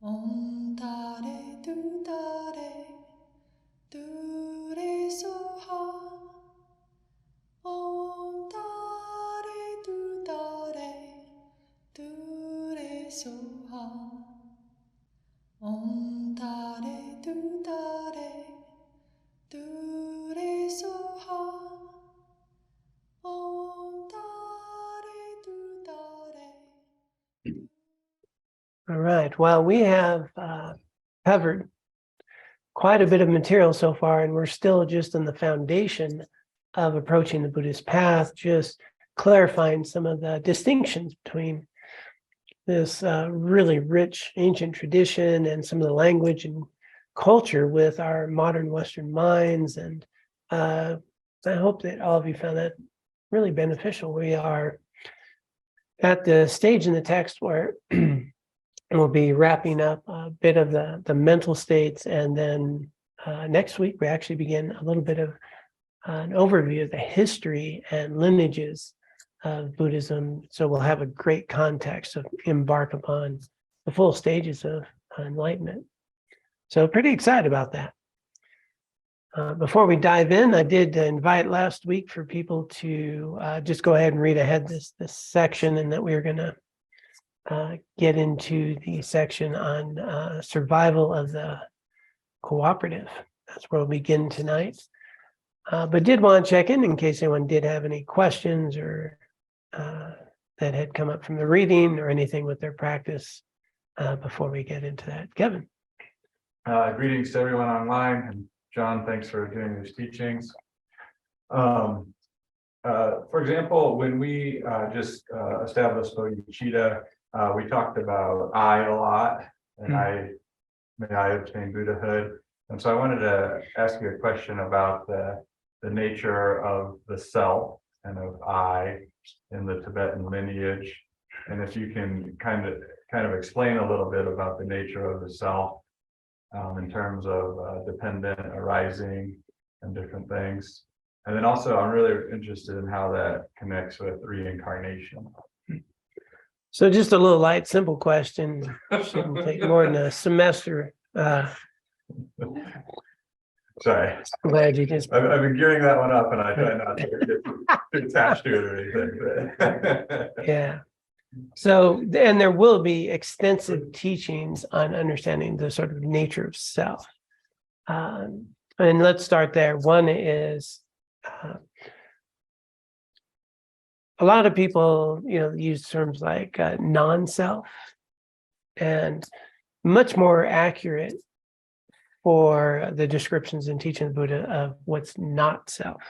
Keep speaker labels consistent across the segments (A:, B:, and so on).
A: Om Tare Tu Tare Tu Re Soha. Om Tare Tu Tare Tu Re Soha. Om Tare Tu Tare Tu Re Soha. Om Tare Tu Tare.
B: All right. Well, we have covered quite a bit of material so far, and we're still just in the foundation of approaching the Buddhist path, just clarifying some of the distinctions between this really rich ancient tradition and some of the language and culture with our modern Western minds. And I hope that all of you found that really beneficial. We are at the stage in the text where we'll be wrapping up a bit of the mental states, and then next week we actually begin a little bit of an overview of the history and lineages of Buddhism. So we'll have a great context to embark upon the full stages of enlightenment. So pretty excited about that. Before we dive in, I did invite last week for people to just go ahead and read ahead this section, and that we are going to get into the section on survival of the cooperative. That's where we'll begin tonight. But did want to check in case anyone did have any questions or that had come up from the reading or anything with their practice before we get into that. Kevin.
C: Greetings to everyone online, and John, thanks for doing these teachings. For example, when we just established Bodhicitta, we talked about I a lot, and may I obtain Buddhahood. And so I wanted to ask you a question about the nature of the self and of I in the Tibetan lineage, and if you can kind of explain a little bit about the nature of the self in terms of dependent arising and different things. And then also, I'm really interested in how that connects with reincarnation.
B: So just a little light, simple question. Shouldn't take more than a semester.
C: Sorry.
B: I'm glad you just...
C: I've been gearing that one up, and I try not to get too attached to it or anything.
B: Yeah. So, and there will be extensive teachings on understanding the sort of nature of self. And let's start there. One is a lot of people, use terms like non-self, and much more accurate for the descriptions and teachings of Buddha of what's not self.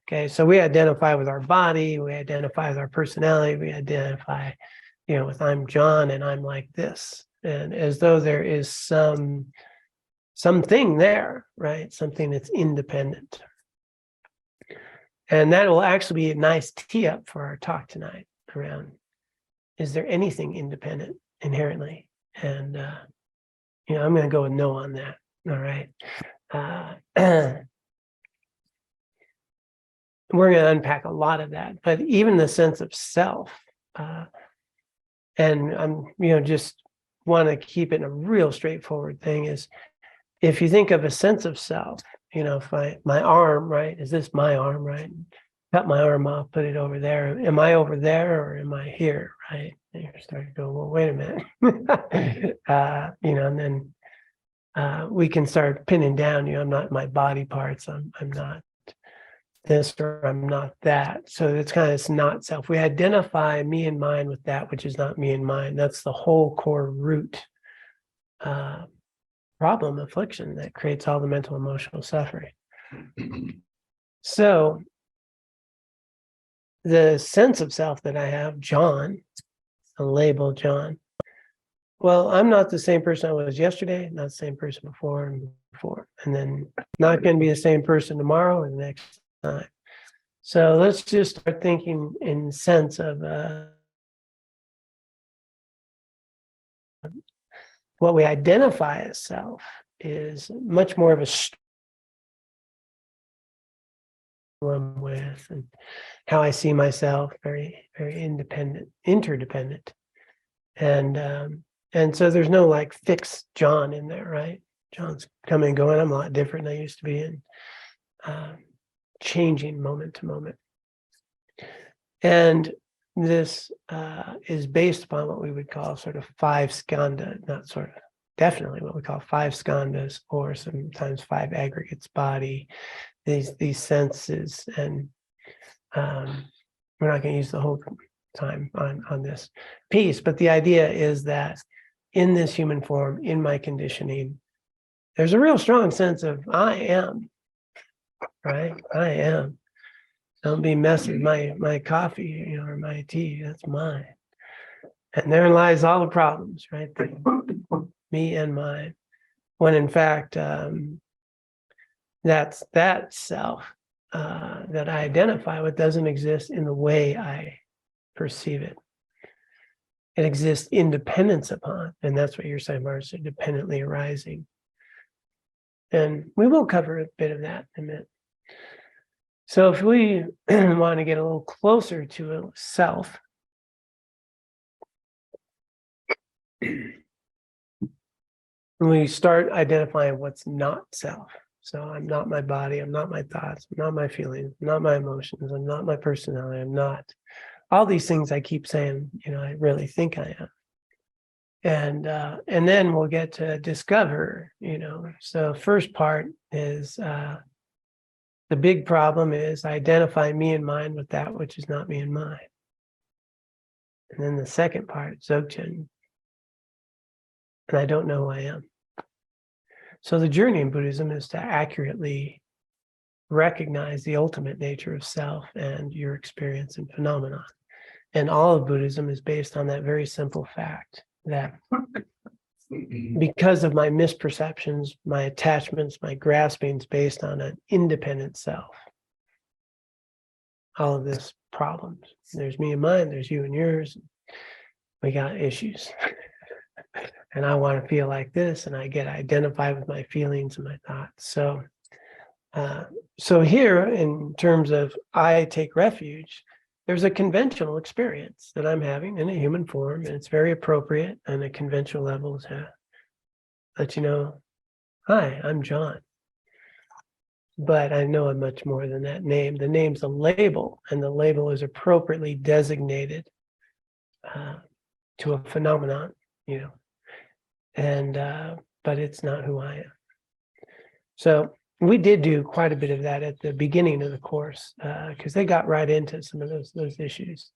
B: Okay, so we identify with our body, we identify with our personality, we identify, with I'm John and I'm like this, and as though there is something there, right? Something that's independent. And that will actually be a nice tee up for our talk tonight around, is there anything independent inherently? And, I'm going to go with no on that. All right. We're going to unpack a lot of that, but even the sense of self, and I'm, just want to keep it a real straightforward thing is, if you think of a sense of self, if my arm, right, is this my arm, right? Cut my arm off, put it over there. Am I over there or am I here, right? And you're starting to go, well, wait a minute. And then we can start pinning down, I'm not my body parts, I'm not this or I'm not that. So it's not self. We identify me and mine with that which is not me and mine. That's the whole core root problem, affliction that creates all the mental emotional suffering. So the sense of self that I have, John, a label John, well, I'm not the same person I was yesterday, not the same person before, and then not going to be the same person tomorrow or the next time. So let's just start thinking in sense of what we identify as self is much more of a I'm with, and how I see myself, very, very independent, interdependent. And And so there's no like fixed John in there, right? John's coming and going. I'm a lot different than I used to be, and changing moment to moment. And this is based upon what we would call sort of 5 skandha, not sort of, definitely what we call 5 skandhas, or sometimes 5 aggregates: body, these senses, and we're not going to use the whole time on this piece, but the idea is that in this human form, in my conditioning, there's a real strong sense of I am, right? I am. Don't be messing my coffee, or my tea. That's mine. And therein lies all the problems, right? Me and mine. When in fact, that's that self that I identify with doesn't exist in the way I perceive it. It exists independence upon, and that's what you're saying, Mars, independently arising. And we will cover a bit of that in a minute. So if we want to get a little closer to a self, we start identifying what's not self. So I'm not my body, I'm not my thoughts, I'm not my feelings, I'm not my emotions, I'm not my personality, I'm not all these things I keep saying, I really think I am. And then we'll get to discover, So first part is the big problem is identify me and mine with that which is not me and mine. And then the second part, Dzogchen, and I don't know who I am. So the journey in Buddhism is to accurately recognize the ultimate nature of self and your experience and phenomenon. And all of Buddhism is based on that very simple fact that because of my misperceptions, my attachments, my graspings based on an independent self, all of this problems. There's me and mine, there's you and yours. We got issues. And I want to feel like this, and I get identified with my feelings and my thoughts. So here, in terms of I take refuge, there's a conventional experience that I'm having in a human form, and it's very appropriate on a conventional level to let you know, hi, I'm John. But I know I'm much more than that name. The name's a label, and the label is appropriately designated to a phenomenon, and but it's not who I am. So we did do quite a bit of that at the beginning of the course because they got right into some of those issues,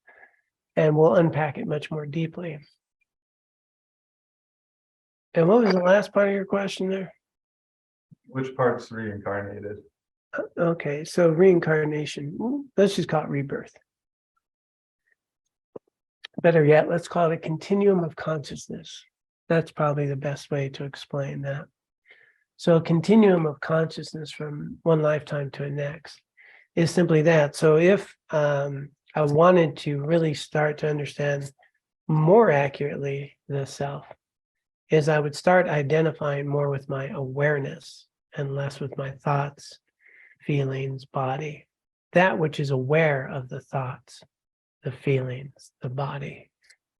B: and we'll unpack it much more deeply. And what was the last part of your question there?
C: Which part's reincarnated?
B: Okay, so reincarnation, let's just call it rebirth. Better yet, let's call it a continuum of consciousness. That's probably the best way to explain that. So a continuum of consciousness from one lifetime to the next is simply that. So if I wanted to really start to understand more accurately the self, is I would start identifying more with my awareness and less with my thoughts, feelings, body. That which is aware of the thoughts, the feelings, the body.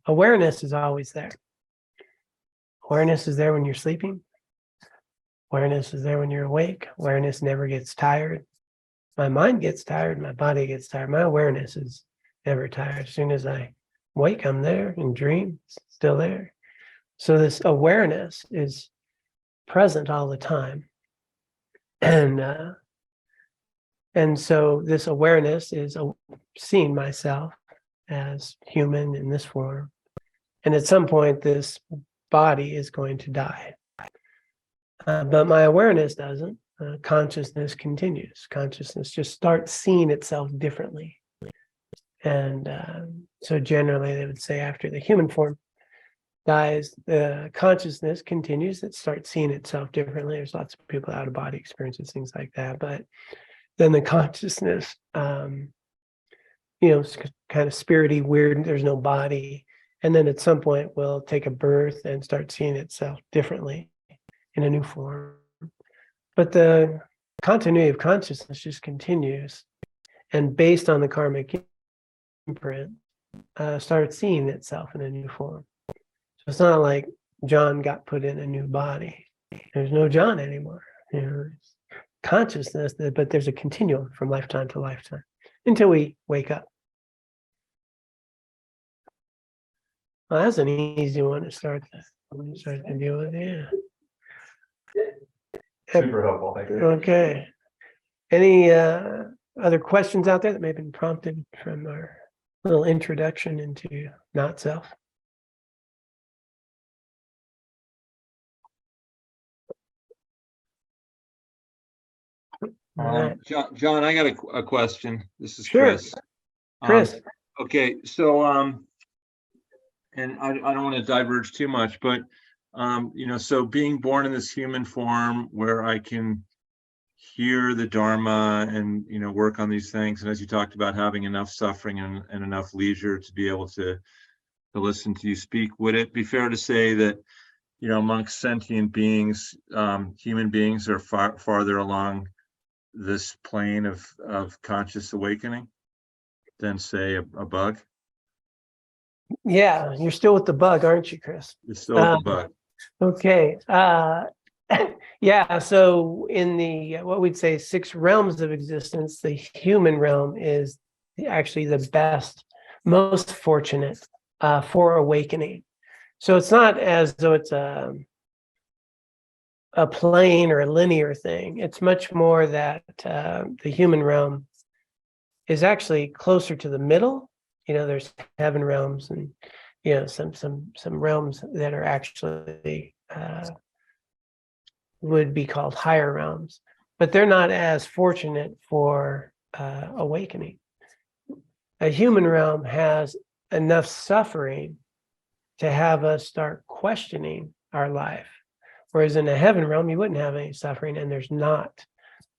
B: Awareness is always there. Awareness is there when you're sleeping. Awareness is there when you're awake. Awareness never gets tired. My mind gets tired, my body gets tired. My awareness is never tired. As soon as I wake, I'm there, and dream, it's still there. So this awareness is present all the time. And so this awareness is seeing myself as human in this form. And at some point, this body is going to die. But my awareness doesn't. Consciousness continues. Consciousness just starts seeing itself differently. And so generally, they would say after the human form dies, the consciousness continues. It starts seeing itself differently. There's lots of people out of body experiences, things like that. But then the consciousness, it's kind of spirity, weird. There's no body. And then at some point will take a birth and start seeing itself differently in a new form. But the continuity of consciousness just continues. And based on the karmic imprint, starts seeing itself in a new form. So it's not like John got put in a new body. There's no John anymore. It's consciousness, but there's a continuum from lifetime to lifetime until we wake up. Well, that's an easy one to start to deal with. Yeah.
C: Super helpful, thank you.
B: Okay. Any other questions out there that may have been prompted from our little introduction into not self? All right.
D: John, I got a question. This is
B: Sure.
D: Chris.
B: Chris,
D: Okay, so and I don't want to diverge too much, but so being born in this human form where I can hear the Dharma and work on these things, and as you talked about, having enough suffering and enough leisure to be able to listen to you speak, would it be fair to say that amongst sentient beings, human beings are farther along this plane of conscious awakening than say a bug?
B: yeah, you're still with the bug, aren't you, Chris?
D: It's still with the bug.
B: Okay. Yeah, so in the what we'd say 6 realms of existence, the human realm is actually the best, most fortunate for awakening. So it's not as though it's a plane or a linear thing. It's much more that the human realm is actually closer to the middle. There's heaven realms and some realms that are actually would be called higher realms, but they're not as fortunate for awakening. A human realm has enough suffering to have us start questioning our life. Whereas in a heaven realm, you wouldn't have any suffering, and there's not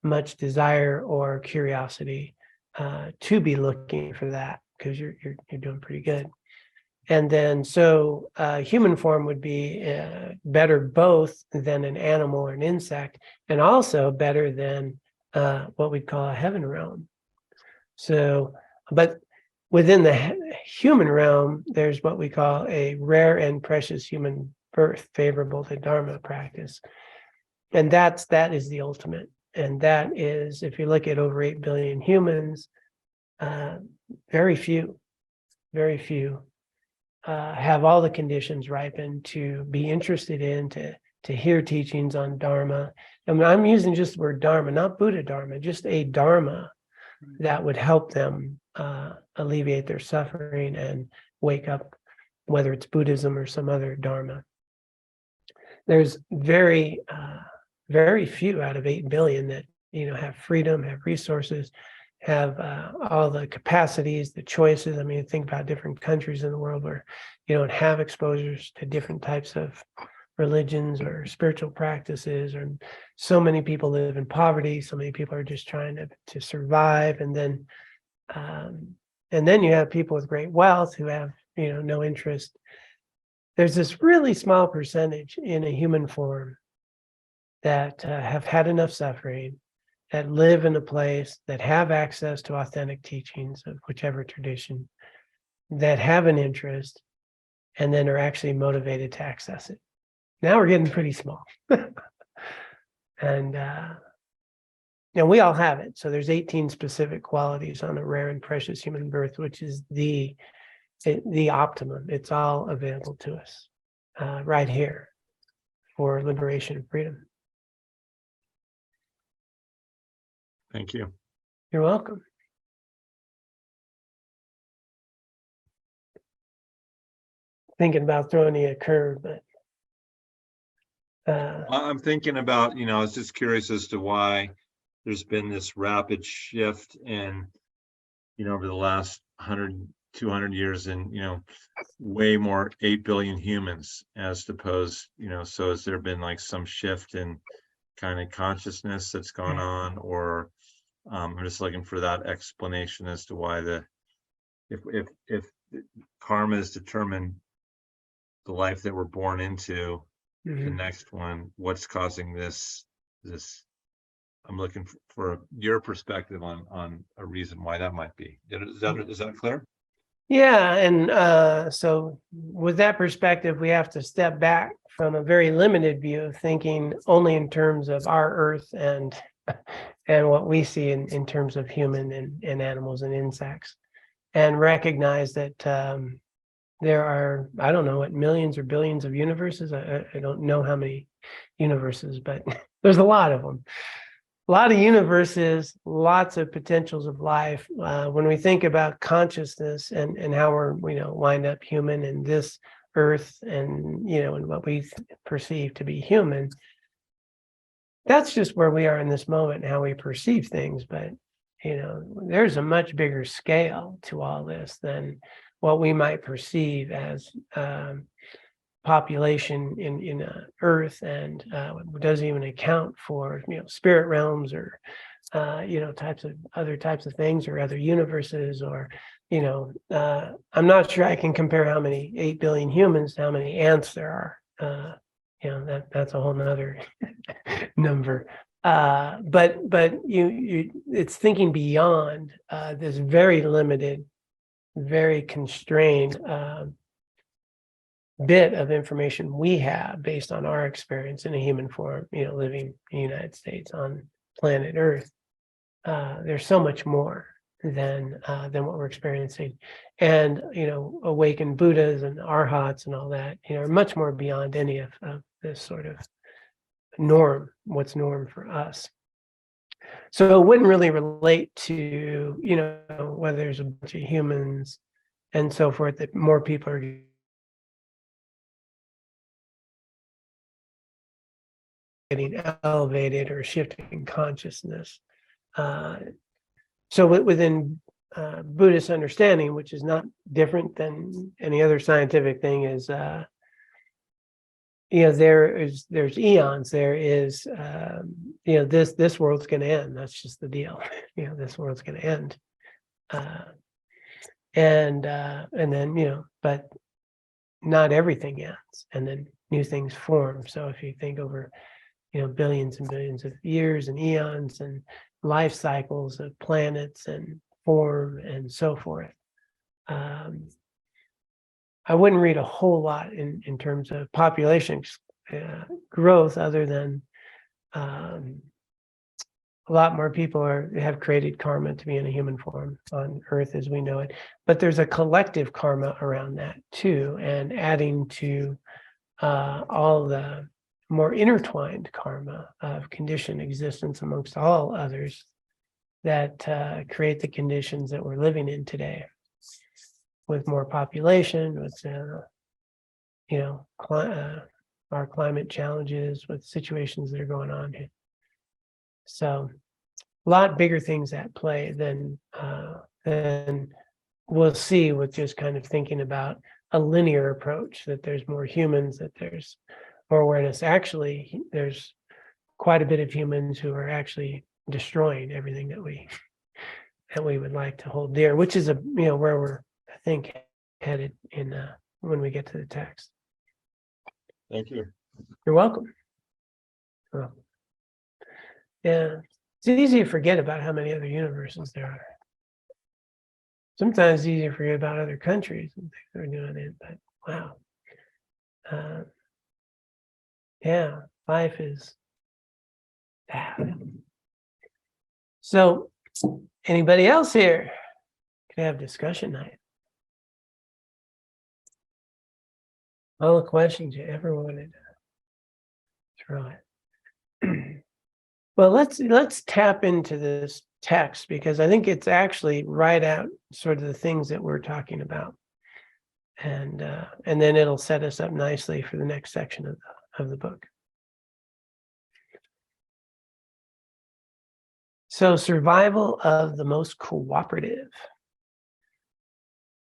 B: much desire or curiosity to be looking for that because you're doing pretty good. And then so human form would be better both than an animal or an insect, and also better than what we'd call a heaven realm. So, but within the human realm, there's what we call a rare and precious human birth favorable to Dharma practice. And that is the ultimate. And that is, if you look at over 8 billion humans, very few have all the conditions ripened to be interested in, to hear teachings on Dharma. And I'm using just the word Dharma, not Buddha Dharma, just a Dharma that would help them alleviate their suffering and wake up, whether it's Buddhism or some other Dharma. There's very few out of 8 billion that have freedom, have resources, have all the capacities, the choices. I mean, think about different countries in the world where you don't have exposures to different types of religions or spiritual practices, or so many people live in poverty. So many people are just trying to survive, and then you have people with great wealth who have no interest. There's this really small percentage in a human form that have had enough suffering, that live in a place, that have access to authentic teachings of whichever tradition, that have an interest, and then are actually motivated to access it. Now we're getting pretty small. And we all have it. So there's 18 specific qualities on a rare and precious human birth, which is the optimum. It's all available to us right here for liberation and freedom.
D: Thank you.
B: You're welcome. Thinking about throwing you a curve, but
D: I'm thinking about, I was just curious as to why there's been this rapid shift in, over the last 100, 200 years in, way more 8 billion humans as opposed, so has there been like some shift in kind of consciousness that's gone on, or I'm just looking for that explanation as to why if karma is determined the life that we're born into, the next one, what's causing this? I'm looking for your perspective on a reason why that might be. Is that clear?
B: Yeah, and so with that perspective, we have to step back from a very limited view of thinking only in terms of our Earth and what we see in terms of human and animals and insects, and recognize that there are, I don't know what, millions or billions of universes. I don't know how many universes, but there's a lot of them. A lot of universes, lots of potentials of life. When we think about consciousness and how we're, wind up human in this earth and, and what we perceive to be human, that's just where we are in this moment and how we perceive things. But, there's a much bigger scale to all this than what we might perceive as population in Earth, and doesn't even account for spirit realms or types of things or other universes, or I'm not sure I can compare how many 8 billion humans to how many ants there are. That's a whole nother number. But it's thinking beyond this very limited, very constrained bit of information we have based on our experience in a human form, living in the United States on planet Earth. There's so much more than what we're experiencing, and awakened Buddhas and Arhats and all that, are much more beyond any of this sort of norm. What's norm for us? So it wouldn't really relate to whether there's a bunch of humans and so forth, that more people are getting elevated or shifting consciousness. So within Buddhist understanding, which is not different than any other scientific thing, is there's eons. There is this world's going to end. That's just the deal. This world's going to end, and then but not everything ends, and then new things form. So if you think over billions and billions of years and eons and life cycles of planets and form and so forth, I wouldn't read a whole lot in terms of population growth, other than a lot more people have created karma to be in a human form on Earth as we know it. But there's a collective karma around that too, and adding to all the more intertwined karma of conditioned existence amongst all others that create the conditions that we're living in today, with more population, with our climate challenges, with situations that are going on here. So a lot bigger things at play than we'll see with just kind of thinking about a linear approach, that there's more humans, that there's more awareness. Actually, there's quite a bit of humans who are actually destroying everything that we would like to hold dear, which is where we're, I think, headed in when we get to the text.
D: Thank you.
B: You're welcome. Well, yeah, it's easy to forget about how many other universes there are. Sometimes it's easy to forget about other countries and things that are doing it, but wow. Yeah, life is bad. So, anybody else here can have discussion night? All the questions you ever wanted to throw it. Well, let's tap into this text, because I think it's actually right out sort of the things that we're talking about, and then it'll set us up nicely for the next section of the book. So, survival of the most cooperative.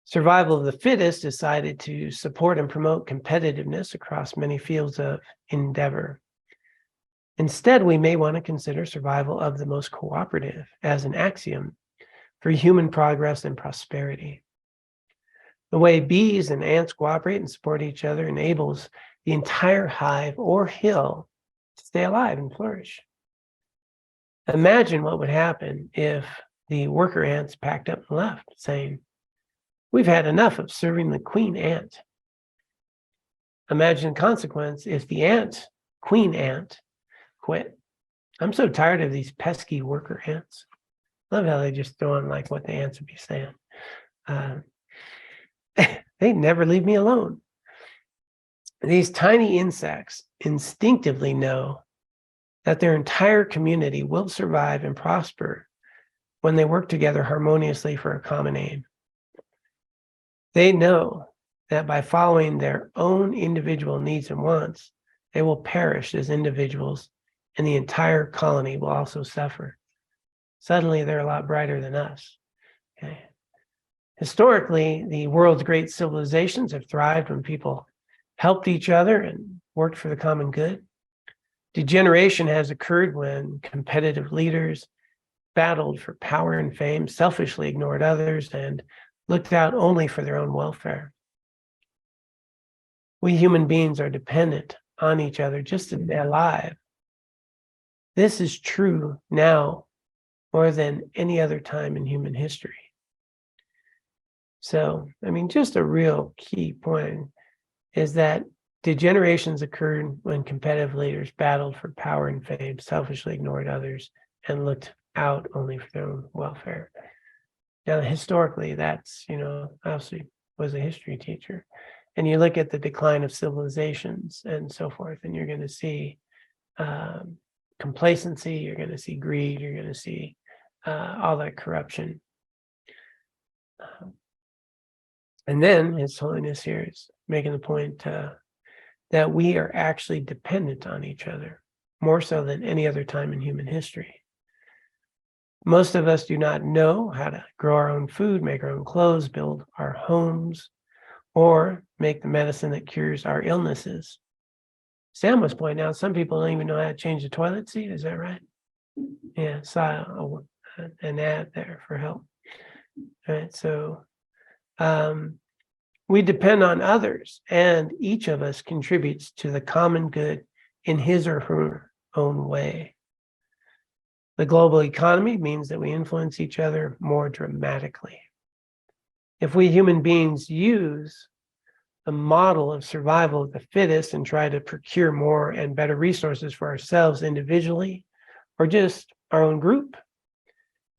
B: Survival of the fittest decided to support and promote competitiveness across many fields of endeavor. Instead, we may want to consider survival of the most cooperative as an axiom for human progress and prosperity. The way bees and ants cooperate and support each other enables the entire hive or hill to stay alive and flourish. Imagine what would happen if the worker ants packed up and left, saying, We've had enough of serving the queen ant. Imagine the consequence if the queen ant, quit. I'm so tired of these pesky worker ants. Love how they just throw on like what the ants would be saying. They never leave me alone. These tiny insects instinctively know that their entire community will survive and prosper when they work together harmoniously for a common aim. They know that by following their own individual needs and wants, they will perish as individuals, and the entire colony will also suffer. Suddenly, they're a lot brighter than us. Okay. Historically, the world's great civilizations have thrived when people helped each other and worked for the common good. Degeneration has occurred when competitive leaders battled for power and fame, selfishly ignored others, and looked out only for their own welfare. We human beings are dependent on each other just to be alive. This is true now more than any other time in human history. So, I mean, just a real key point is that degenerations occurred when competitive leaders battled for power and fame, selfishly ignored others, and looked out only for their own welfare. Now, historically, that's, obviously was a history teacher. And you look at the decline of civilizations and so forth, and you're going to see complacency, you're going to see greed, you're going to see all that corruption. And then His Holiness here is making the point that we are actually dependent on each other, more so than any other time in human history. Most of us do not know how to grow our own food, make our own clothes, build our homes, or make the medicine that cures our illnesses. Sam was pointing out some people don't even know how to change the toilet seat. Is that right? Yeah, saw an ad there for help. All right, so we depend on others, and each of us contributes to the common good in his or her own way. The global economy means that we influence each other more dramatically. If we human beings use the model of survival of the fittest and try to procure more and better resources for ourselves individually or just our own group,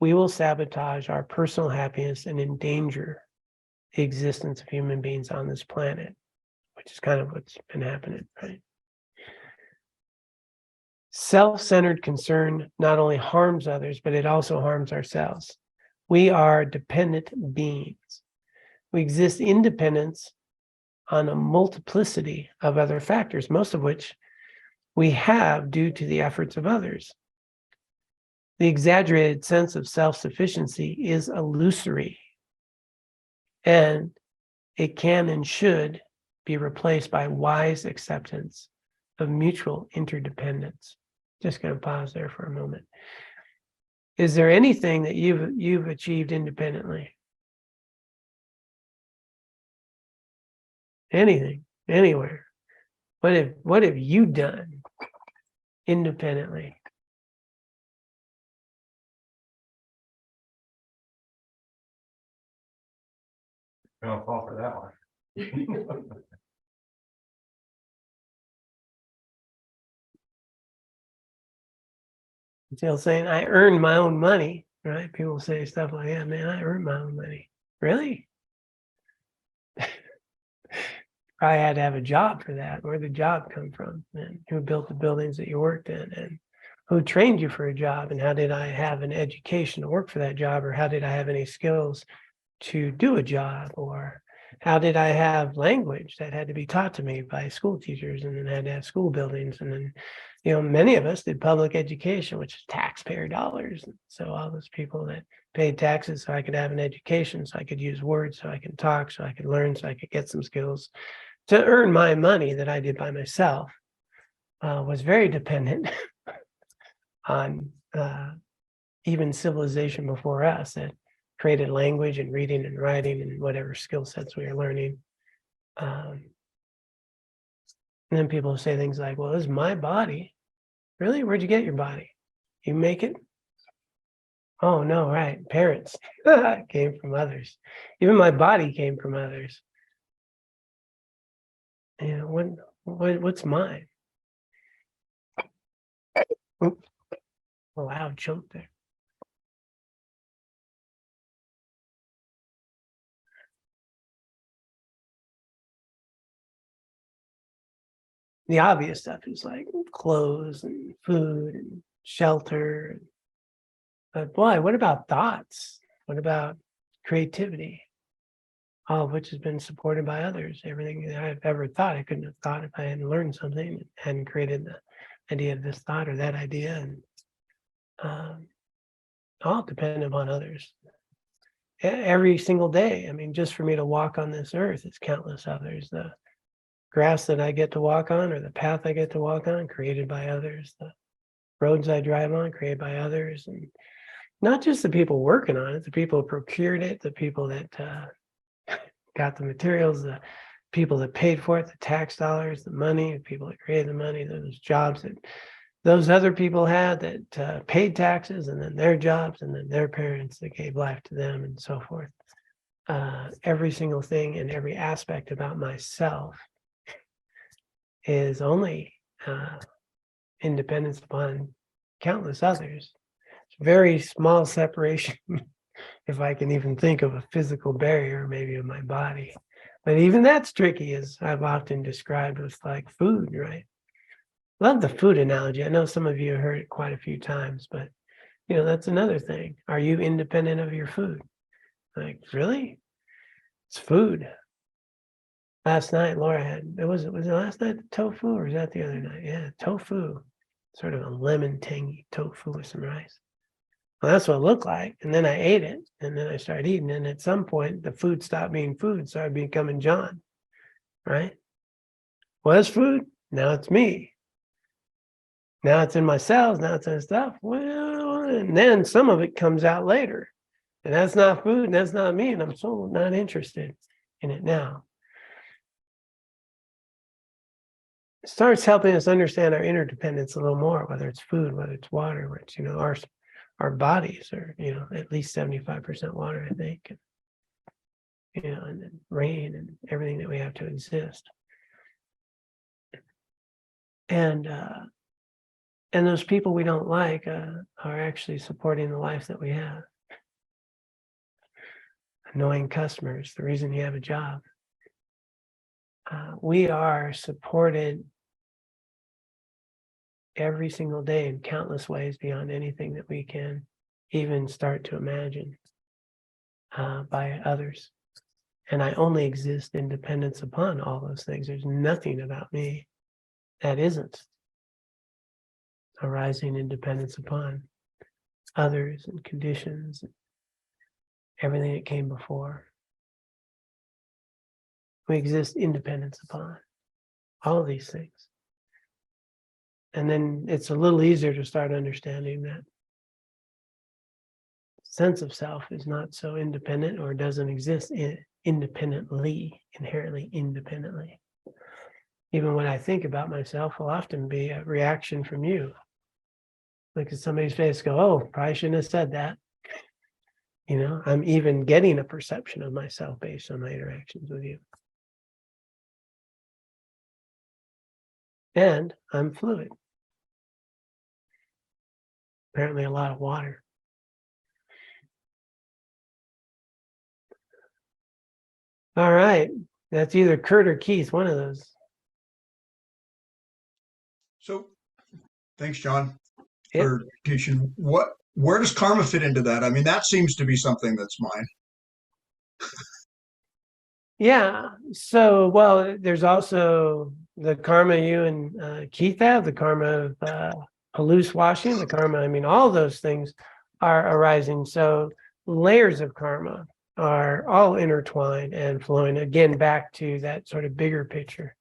B: we will sabotage our personal happiness and endanger the existence of human beings on this planet, which is kind of what's been happening, right? Self-centered concern not only harms others, but it also harms ourselves. We are dependent beings. We exist independence on a multiplicity of other factors, most of which we have due to the efforts of others. The exaggerated sense of self-sufficiency is illusory, and it can and should be replaced by wise acceptance of mutual interdependence. Just going to pause there for a moment. Is there anything that you've achieved independently? Anything, anywhere? What have you done independently?
C: Don't fall for that one.
B: Still saying, I earned my own money, right? People say stuff like that, man, I earned my own money. Really? I had to have a job for that. Where'd the job come from? And who built the buildings that you worked in? And who trained you for a job? And how did I have an education to work for that job? Or how did I have any skills to do a job? Or how did I have language that had to be taught to me by school teachers and then had to have school buildings? And then, many of us did public education, which is taxpayer dollars. So all those people that paid taxes so I could have an education, so I could use words, so I could talk, so I could learn, so I could get some skills to earn my money that I did by myself, was very dependent on even civilization before us that created language and reading and writing and whatever skill sets we were learning. And then people say things like, well, this is my body. Really? Where'd you get your body? You make it? Oh, no, right. Parents came from others. Even my body came from others. You know, what's mine? Oop, a loud chunk there. The obvious stuff is like clothes and food and shelter. But boy, what about thoughts? What about creativity? All of which has been supported by others. Everything that I've ever thought, I couldn't have thought if I hadn't learned something, hadn't created the idea of this thought or that idea, and all dependent upon others. Every single day. I mean, just for me to walk on this earth, it's countless others. The grass that I get to walk on, or the path I get to walk on, created by others. The roads I drive on, created by others, and not just the people working on it, the people who procured it, the people that got the materials, the people that paid for it, the tax dollars, the money, the people that created the money, those jobs that those other people had that paid taxes, and then their jobs, and then their parents that gave life to them, and so forth. Every single thing and every aspect about myself is only independence upon countless others. It's very small separation, if I can even think of a physical barrier, maybe of my body. But even that's tricky, as I've often described with like food, right? Love the food analogy. I know some of you have heard it quite a few times, but you know, that's another thing. Are you independent of your food? Like, really? It's food. Last night, Laura had, was it last night, the tofu, or was that the other night? Yeah, tofu. Sort of a lemon tangy tofu with some rice. Well, that's what it looked like. And then I ate it, and then I started eating. And at some point, the food stopped being food, started becoming John, right? Was food, now it's me. Now it's in my cells, now it's in stuff. Well, and then some of it comes out later. And that's not food, and that's not me, and I'm so not interested in it now. It starts helping us understand our interdependence a little more, whether it's food, whether it's water, whether it's, you know, our bodies are, you know, at least 75% water, I think. And, you know, and then rain and everything that we have to exist. And those people we don't like are actually supporting the life that we have. Annoying customers, the reason you have a job. We are supported every single day in countless ways beyond anything that we can even start to imagine by others. And I only exist in dependence upon all those things. There's nothing about me that isn't arising in dependence upon others and conditions, and everything that came before. We exist in dependence upon all of these things. And then it's a little easier to start understanding that sense of self is not so independent, or doesn't exist independently, inherently independently. Even what I think about myself will often be a reaction from you. Look at somebody's face, go, oh, probably shouldn't have said that. You know, I'm even getting a perception of myself based on my interactions with you. And I'm fluid. Apparently a lot of water. All right. That's either Kurt or Keith, one of those.
E: So, thanks, John,
B: Yep.
E: for teaching. Where does karma fit into that? I mean, that seems to be something that's mine.
B: Yeah. So, well, there's also the karma you and Keith have, the karma of Palouse washing, the karma, I mean, all those things are arising. So layers of karma are all intertwined and flowing, again, back to that sort of bigger picture.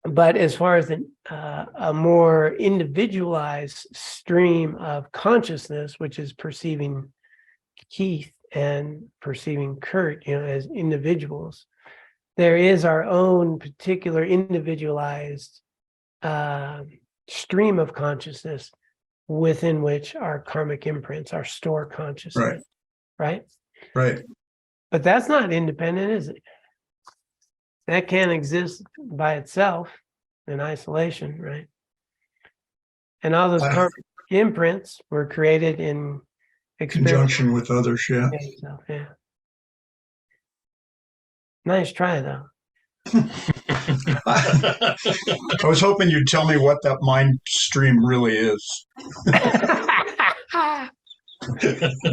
B: But as far as a more individualized stream of consciousness, which is perceiving Keith and perceiving Kurt, you know, as individuals, there is our own particular individualized stream of consciousness within which our karmic imprints, our store consciousness, right?
E: Right.
B: But that's not independent, is it? That can't exist by itself in isolation, right? And all those
E: I-
B: karmic imprints were created in
E: Conjunction with others, yeah.
B: itself, yeah. Nice try, though.
E: I was hoping you'd tell me what that mind stream really is.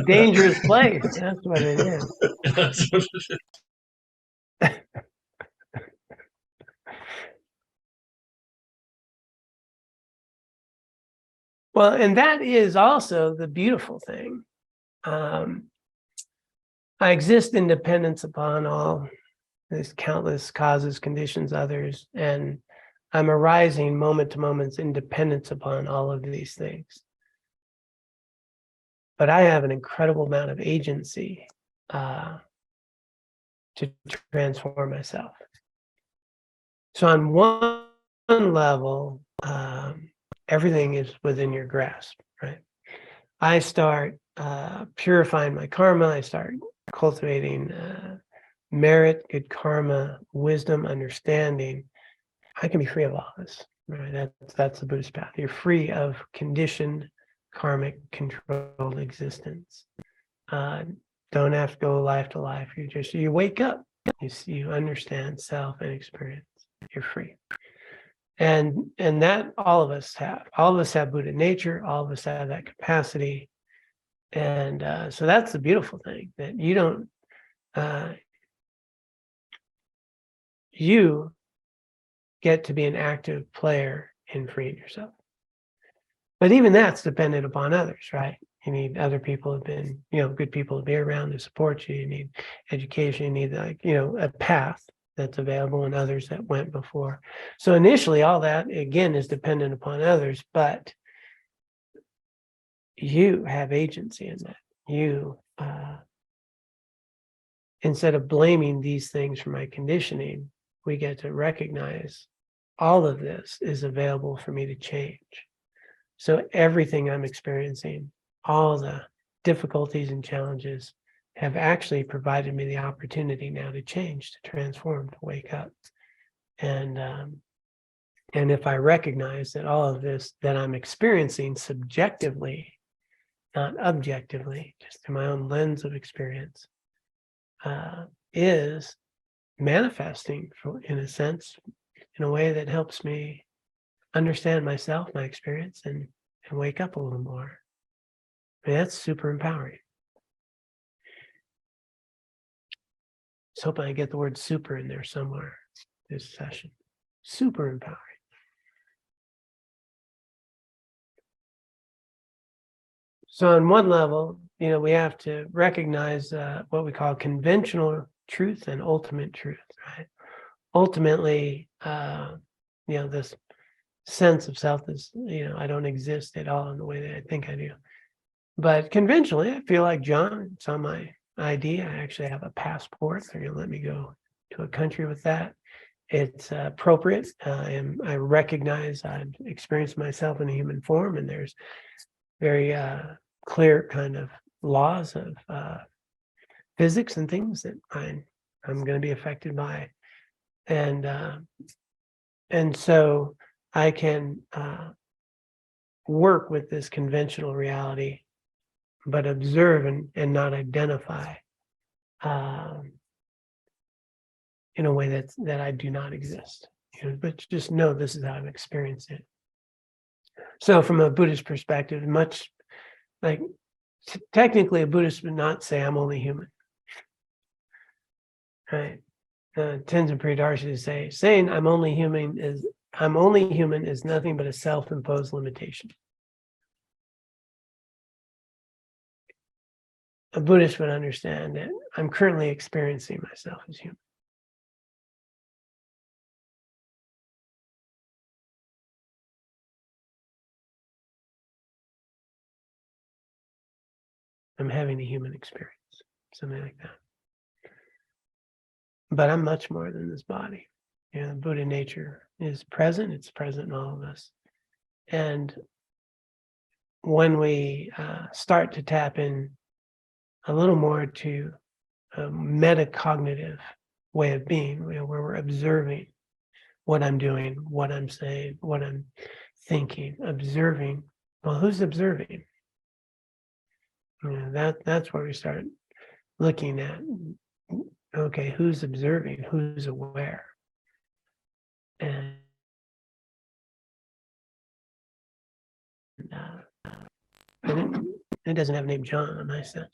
B: Dangerous place. That's what it is. Well, and that is also the beautiful thing. I exist in dependence upon all these countless causes, conditions, others, and I'm arising moment to moment in dependence upon all of these things. But I have an incredible amount of agency to transform myself. So on one level, everything is within your grasp, right? I start purifying my karma. I start cultivating merit, good karma, wisdom, understanding. I can be free of all this, right? That's the Buddhist path. You're free of conditioned, karmic, controlled existence. Don't have to go life to life. You wake up. You understand self and experience. You're free. And that all of us have. All of us have Buddha nature. All of us have that capacity. And so that's the beautiful thing, that you don't, you get to be an active player in freeing yourself. But even that's dependent upon others, right? You need other people who've been, good people to be around to support you. You need education. You need a path that's available and others that went before. So initially, all that, again, is dependent upon others, but you have agency in that. You, instead of blaming these things for my conditioning, we get to recognize all of this is available for me to change. So everything I'm experiencing, all the difficulties and challenges, have actually provided me the opportunity now to change, to transform, to wake up. And if I recognize that all of this that I'm experiencing subjectively, not objectively, just through my own lens of experience, is manifesting in a sense, in a way that helps me understand myself, my experience, and wake up a little more. I mean, that's super empowering. Just hoping I get the word super in there somewhere this session. Super empowering. So on one level, we have to recognize what we call conventional truth and ultimate truth, right? Ultimately, this sense of self is, I don't exist at all in the way that I think I do. But conventionally, I feel like John. It's on my ID. I actually have a passport. They're going to let me go to a country with that. It's appropriate. And I recognize I've experienced myself in a human form, and there's very clear kind of laws of physics and things that I'm going to be affected by. And so I can work with this conventional reality, but observe and not identify in a way that I do not exist. But just know this is how I'm experiencing it. So from a Buddhist perspective, much like technically a Buddhist would not say I'm only human. Right? Tenzin Priyadarshi say saying I'm only human is nothing but a self-imposed limitation. A Buddhist would understand that I'm currently experiencing myself as human. I'm having a human experience, something like that. But I'm much more than this body. The Buddha nature is present. It's present in all of us. And when we start to tap in a little more to a metacognitive way of being, where we're observing what I'm doing, what I'm saying, what I'm thinking, observing. Well, who's observing? That's where we start looking at, okay, who's observing, who's aware. And it doesn't have a name, John, I said.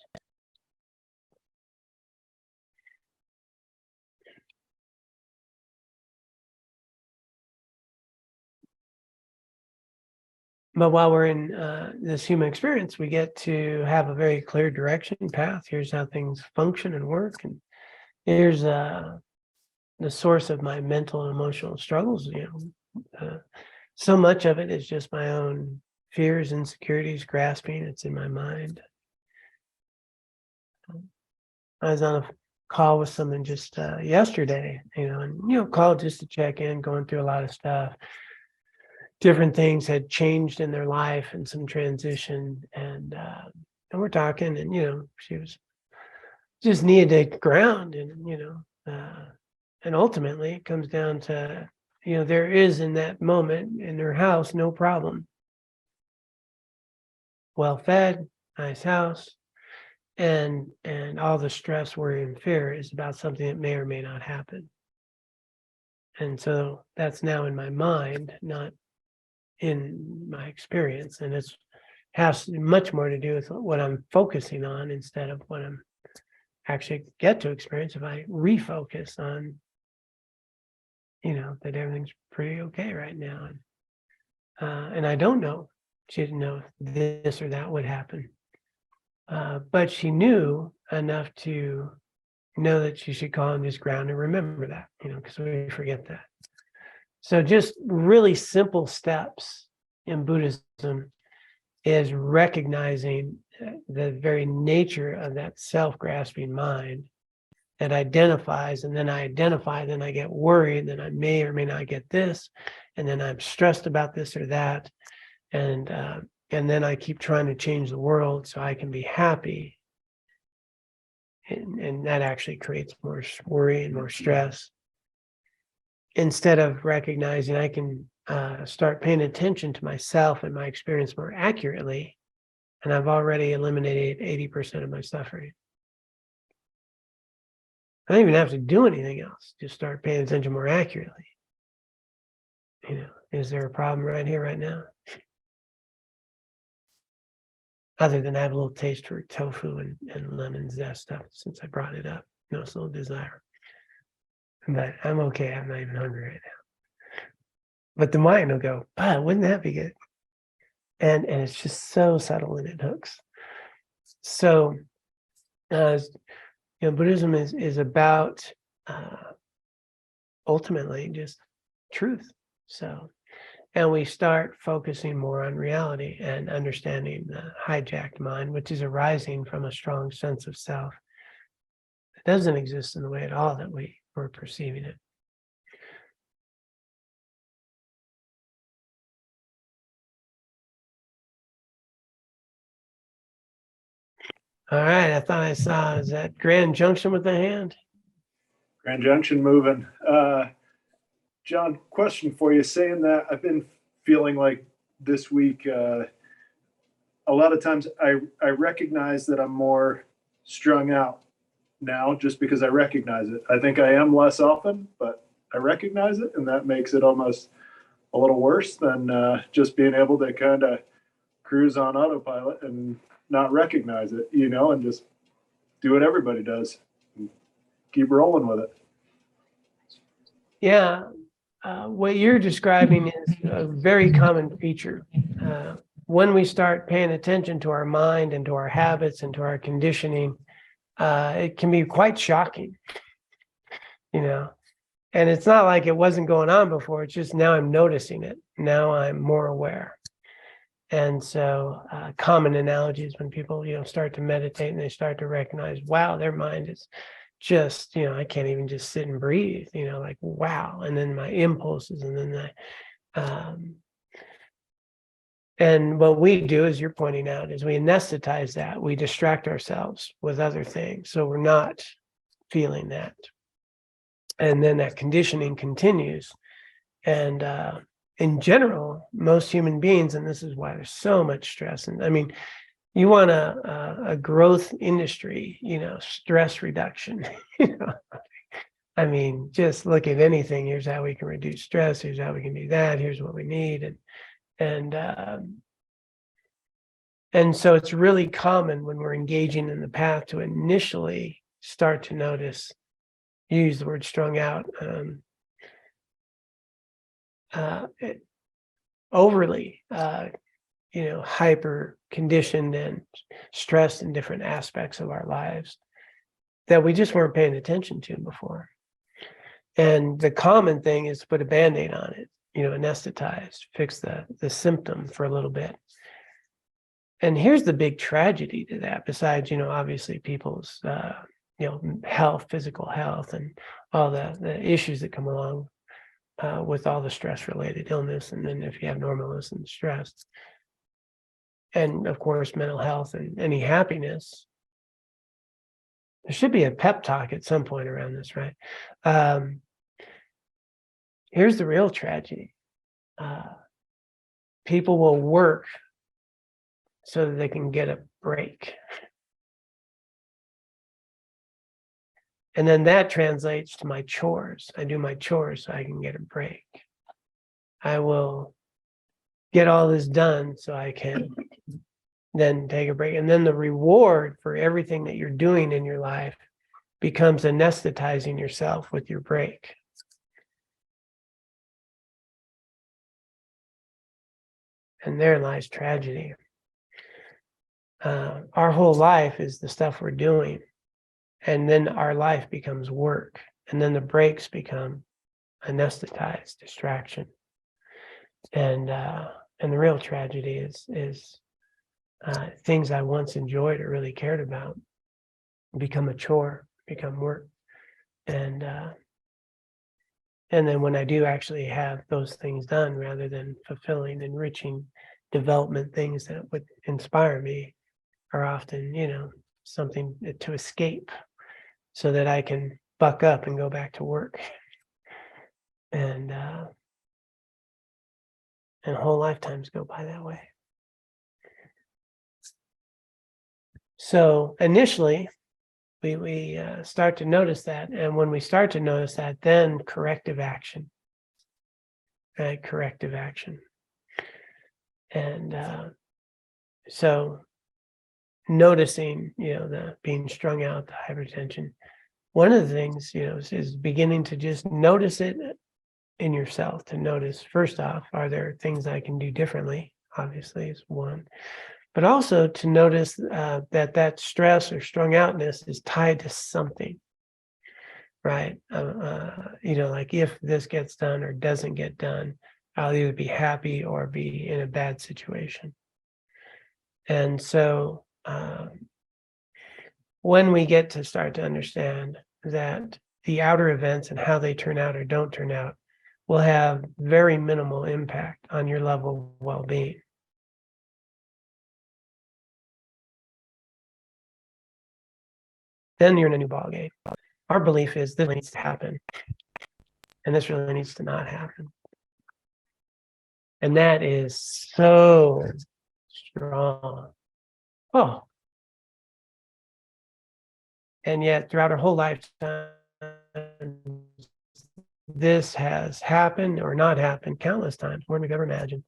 B: But while we're in this human experience, we get to have a very clear direction path. Here's how things function and work. And here's the source of my mental and emotional struggles. So much of it is just my own fears, insecurities, grasping. It's in my mind. I was on a call with someone just yesterday, called just to check in, going through a lot of stuff. Different things had changed in their life and some transition, and we're talking, and she was just needed to ground, and ultimately it comes down to there is in that moment in her house no problem, well fed, nice house, and all the stress, worry, and fear is about something that may or may not happen, and so that's now in my mind, not in my experience, and it has much more to do with what I'm focusing on instead of what I'm actually get to experience. If I refocus on, that everything's pretty okay right now, and I don't know, she didn't know if this or that would happen, but she knew enough to know that she should call on this ground and remember that, because we forget that. So just really simple steps in Buddhism is recognizing the very nature of that self-grasping mind that identifies, and then I identify, then I get worried, then I may or may not get this, and then I'm stressed about this or that, and then I keep trying to change the world so I can be happy, and that actually creates more worry and more stress. Instead of recognizing I can start paying attention to myself and my experience more accurately, and I've already eliminated 80% of my suffering. I don't even have to do anything else, just start paying attention more accurately. Is there a problem right here, right now? Other than I have a little taste for tofu and lemon zest stuff since I brought it up. It's a little desire. But I'm okay. I'm not even hungry right now. But the mind will go, wouldn't that be good? And it's just so subtle and it hooks. So, Buddhism is about ultimately just truth. So, and we start focusing more on reality and understanding the hijacked mind, which is arising from a strong sense of self. It doesn't exist in the way at all that we're perceiving it. All right, I thought I saw, is that Grand Junction with the hand?
F: Grand Junction moving. John, question for you. Saying that, I've been feeling like this week, a lot of times I recognize that I'm more strung out now just because I recognize it. I think I am less often, but I recognize it, and that makes it almost a little worse than just being able to kind of cruise on autopilot and not recognize it, and just do what everybody does and keep rolling with it.
B: Yeah, what you're describing is a very common feature. When we start paying attention to our mind and to our habits and to our conditioning, it can be quite shocking, and it's not like it wasn't going on before. It's just now I'm noticing it. Now I'm more aware. And so common analogies when people, start to meditate and they start to recognize, wow, their mind is just, I can't even just sit and breathe, like, wow. And then my impulses, and then And what we do, as you're pointing out, is we anesthetize that. We distract ourselves with other things. So we're not feeling that. And then that conditioning continues. And in general, most human beings, and this is why there's so much stress. And I mean, you want a growth industry, stress reduction, I mean, just look at anything. Here's how we can reduce stress. Here's how we can do that. Here's what we need. And so it's really common when we're engaging in the path to initially start to notice, use the word strung out, overly, hyper conditioned and stressed in different aspects of our lives that we just weren't paying attention to before. And the common thing is to put a Band-Aid on it, anesthetize, fix the symptom for a little bit. And here's the big tragedy to that, besides, obviously people's, health, physical health, and all the issues that come along with all the stress-related illness, and then if you have normal illness and stress, and of course, mental health and any happiness. There should be a pep talk at some point around this, right? Here's the real tragedy. People will work so that they can get a break. And then that translates to my chores. I do my chores so I can get a break. I will get all this done so I can then take a break. And then the reward for everything that you're doing in your life becomes anesthetizing yourself with your break. And therein lies tragedy. Our whole life is the stuff we're doing. And then our life becomes work. And then the breaks become anesthetized distraction. And the real tragedy is things I once enjoyed or really cared about become a chore, become work. And then when I do actually have those things done, rather than fulfilling, enriching, development things that would inspire me, are often, something to escape so that I can buck up and go back to work. And whole lifetimes go by that way. So initially, we start to notice that. And when we start to notice that, then corrective action, right? Corrective action. And so noticing, the being strung out, the hypertension, one of the things, is beginning to just notice it in yourself, to notice, first off, are there things I can do differently? Obviously, is one. But also to notice that stress or strung outness is tied to something, right? Like if this gets done or doesn't get done, I'll either be happy or be in a bad situation. And so when we get to start to understand that the outer events and how they turn out or don't turn out will have very minimal impact on your level of well-being. Then you're in a new ballgame. Our belief is this needs to happen, and this really needs to not happen. And that is so strong. Oh. And yet throughout our whole lifetime, this has happened or not happened countless times, more than we've ever imagined.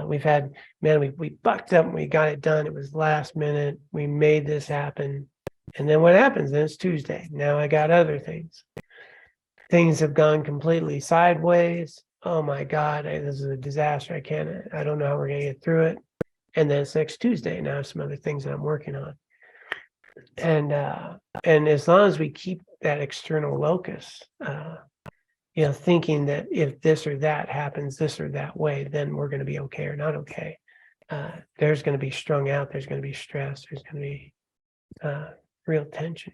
B: We've had, we bucked up and we got it done. It was last minute. We made this happen. And then what happens? Then it's Tuesday. Now I got other things. Things have gone completely sideways. Oh my God, this is a disaster. I don't know how we're going to get through it. And then it's next Tuesday. Now some other things that I'm working on. And as long as we keep that external locus, thinking that if this or that happens this or that way, then we're going to be okay or not okay. There's going to be strung out. There's going to be stress. There's going to be real tension.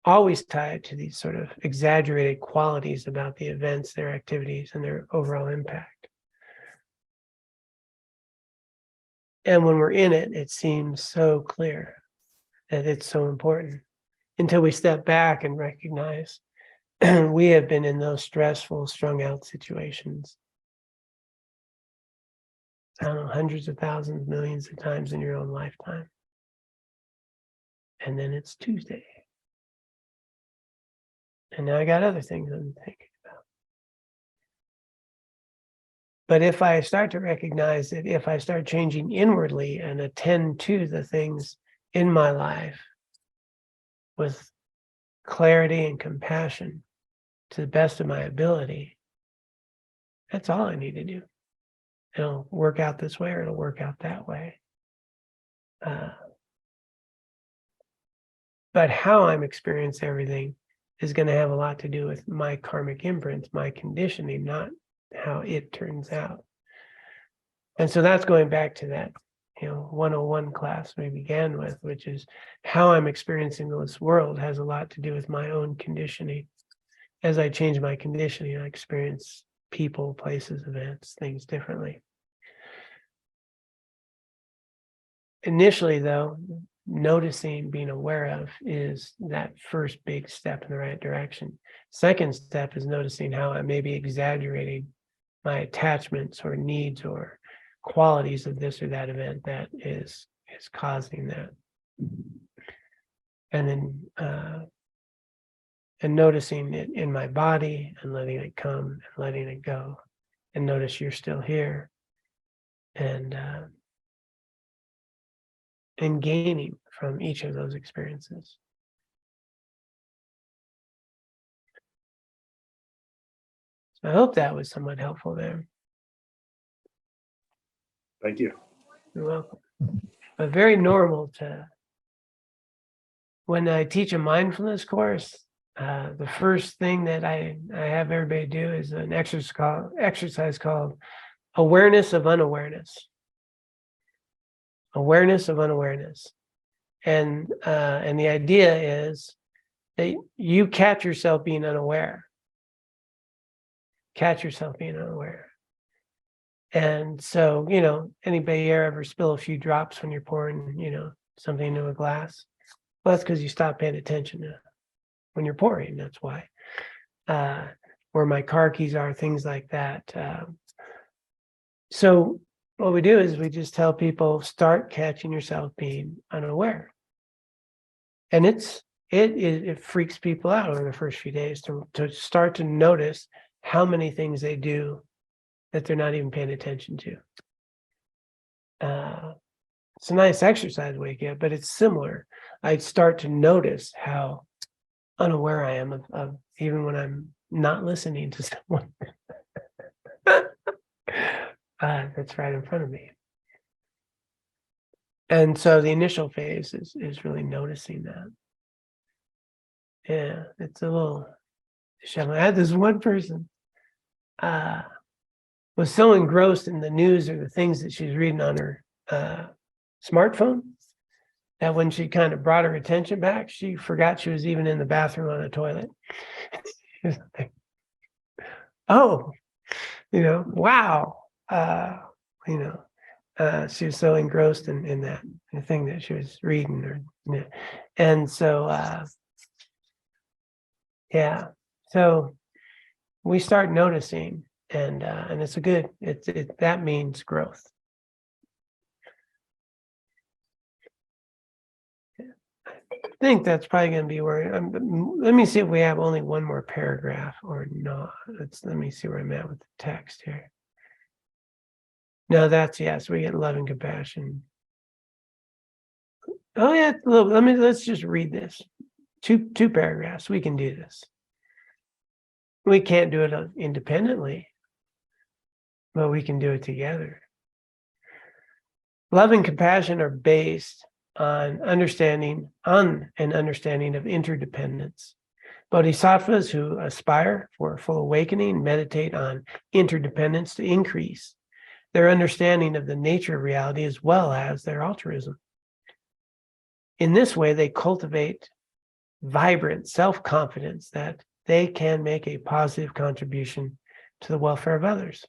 B: Always tied to these sort of exaggerated qualities about the events, their activities, and their overall impact. And when we're in it, it seems so clear that it's so important until we step back and recognize we have been in those stressful, strung out situations. I don't know, hundreds of thousands, millions of times in your own lifetime. And then it's Tuesday. And now I got other things I'm thinking about. But if I start to recognize that, if I start changing inwardly and attend to the things in my life with clarity and compassion to the best of my ability, that's all I need to do. It'll work out this way or it'll work out that way. But how I'm experiencing everything is going to have a lot to do with my karmic imprints, my conditioning, not how it turns out. And so that's going back to that, 101 class we began with, which is how I'm experiencing this world has a lot to do with my own conditioning. As I change my conditioning, I experience people, places, events, things differently. Initially, though, noticing, being aware of is that first big step in the right direction. Second step is noticing how I may be exaggerating my attachments or needs or qualities of this or that event that is causing that. And then and noticing it in my body and letting it come and letting it go, and notice you're still here, and gaining from each of those experiences. So I hope that was somewhat helpful there.
F: Thank you.
B: You're welcome. But very normal to, when I teach a mindfulness course, the first thing that I have everybody do is an exercise called awareness of unawareness. Awareness of unawareness. And the idea is that you catch yourself being unaware. Catch yourself being unaware. And so, anybody here ever spill a few drops when you're pouring, something into a glass? Well, that's because you stop paying attention to when you're pouring. That's why. Where my car keys are, things like that. So what we do is we just tell people, start catching yourself being unaware. And it freaks people out over the first few days to start to notice how many things they do that they're not even paying attention to. It's a nice exercise we get, but it's similar. I start to notice how unaware I am of even when I'm not listening to someone that's right in front of me. And so the initial phase is really noticing that. Yeah, it's a little. I had this one person was so engrossed in the news or the things that she's reading on her smartphone that when she kind of brought her attention back, she forgot she was even in the bathroom on a toilet. Oh, wow. She was so engrossed in that the thing that she was reading, and so yeah. So we start noticing, and it's a good. That means growth. I think that's probably going to be where. Let me see if we have only one more paragraph or not. Let me see where I'm at with the text here. No, that's yes. We get love and compassion. Oh yeah, let's just read this. Two paragraphs. We can do this. We can't do it independently, but we can do it together. Love and compassion are based on an understanding of interdependence. Bodhisattvas who aspire for a full awakening meditate on interdependence to increase their understanding of the nature of reality as well as their altruism. In this way, they cultivate vibrant self-confidence that they can make a positive contribution to the welfare of others.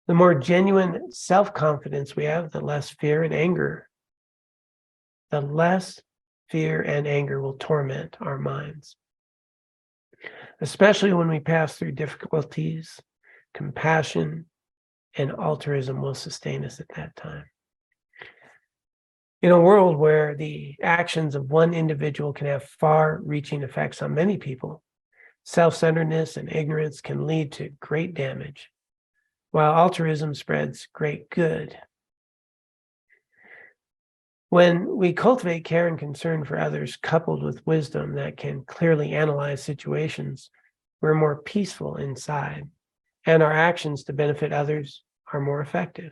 B: The more genuine self-confidence we have, the less fear and anger. The less fear and anger will torment our minds. Especially when we pass through difficulties, compassion and altruism will sustain us at that time. In a world where the actions of one individual can have far-reaching effects on many people, self-centeredness and ignorance can lead to great damage, while altruism spreads great good. When we cultivate care and concern for others, coupled with wisdom that can clearly analyze situations, we're more peaceful inside, and our actions to benefit others are more effective.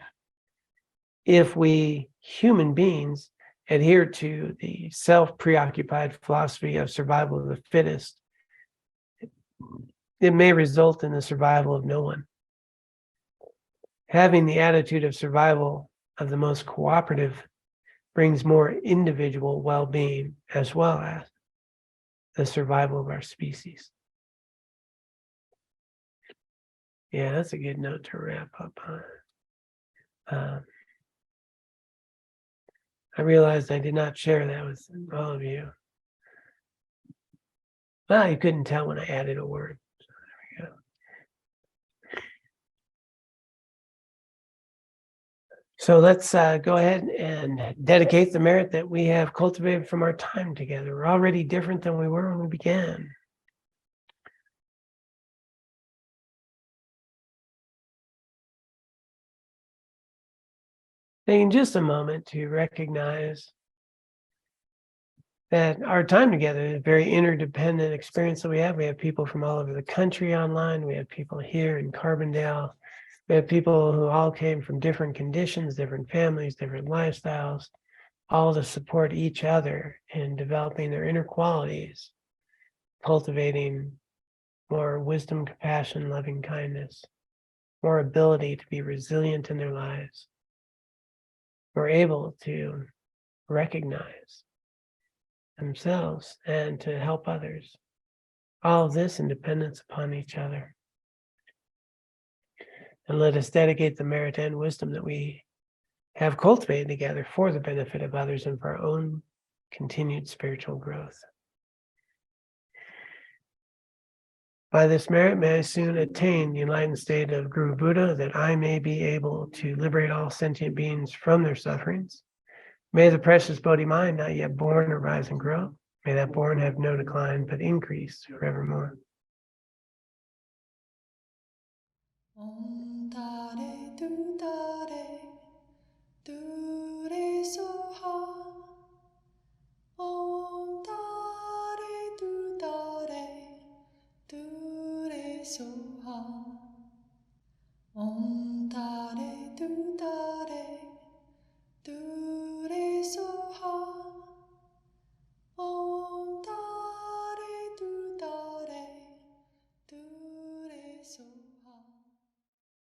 B: If we human beings adhere to the self-preoccupied philosophy of survival of the fittest, it may result in the survival of no one. Having the attitude of survival of the most cooperative brings more individual well-being as well as the survival of our species. Yeah, that's a good note to wrap up on. I realized I did not share that with all of you. Well, you couldn't tell when I added a word. So there we go. So let's go ahead and dedicate the merit that we have cultivated from our time together. We're already different than we were when we began. Taking just a moment to recognize that our time together is a very interdependent experience that we have. We have people from all over the country online. We have people here in Carbondale. We have people who all came from different conditions, different families, different lifestyles, all to support each other in developing their inner qualities, cultivating more wisdom, compassion, loving kindness, more ability to be resilient in their lives. We're able to recognize themselves and to help others. All of this in dependence upon each other. And let us dedicate the merit and wisdom that we have cultivated together for the benefit of others and for our own continued spiritual growth. By this merit, may I soon attain the enlightened state of Guru Buddha, that I may be able to liberate all sentient beings from their sufferings. May the precious Bodhi mind not yet born arise and grow. May that born have no decline, but increase forevermore.
A: Om Tara